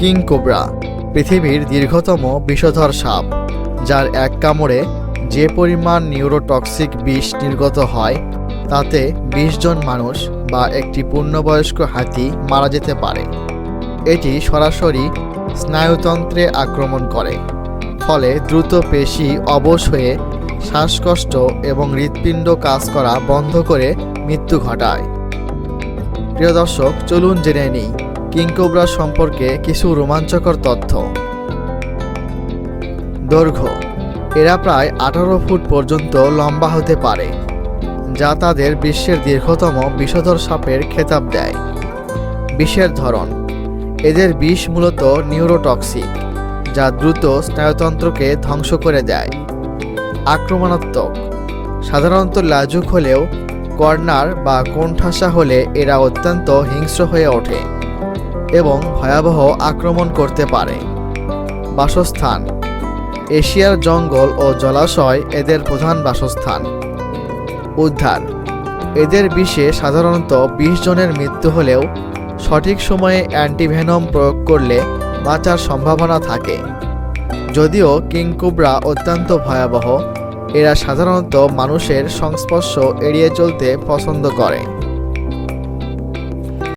King cobra পৃথিবীর দীর্ঘতম বিষধর সাপ, যার এক কামড়ে যে পরিমাণ নিউরোটক্সিক বিষ নির্গত হয় তাতে ২০ জন মানুষ বা একটি পূর্ণবয়স্ক হাতি মারা যেতে পারে। এটি সরাসরি স্নায়ুতন্ত্রে আক্রমণ করে, ফলে দ্রুত পেশি অবশ হয়ে শ্বাসকষ্ট এবং হৃৎপিণ্ড কাজ করা বন্ধ করে মৃত্যু ঘটায়। প্রিয় দর্শক, চলুন জেনে নিই কিং কোবরা সম্পর্কে কিছু রোমাঞ্চকর তথ্য। দৈর্ঘ্য: এরা প্রায় ১৮ ফুট পর্যন্ত লম্বা হতে পারে, যা তাদের বিশ্বের দীর্ঘতম বিষধর সাপের খেতাব দেয়। বিষের ধরন: এদের বিষ মূলত নিউরোটক্সিক, যা দ্রুত স্নায়ুতন্ত্রকে ধ্বংস করে দেয়। আক্রমণাত্মক: সাধারণত লাজুক হলেও কর্নার বা কোণঠাসা হলে এরা অত্যন্ত হিংস্র হয়ে ওঠে এবং ভয়াবহ আক্রমণ করতে পারে। বাসস্থান: এশিয়ার জঙ্গল ও জলাশয় এদের প্রধান বাসস্থান। উদ্ধার: এদের বিষে সাধারণত ২০ জনের মৃত্যু হলেও সঠিক সময়ে অ্যান্টিভেনম প্রয়োগ করলে বাঁচার সম্ভাবনা থাকে। যদিও কিং কোবরা অত্যন্ত ভয়াবহ, এরা সাধারণত মানুষের সংস্পর্শ এড়িয়ে চলতে পছন্দ করে।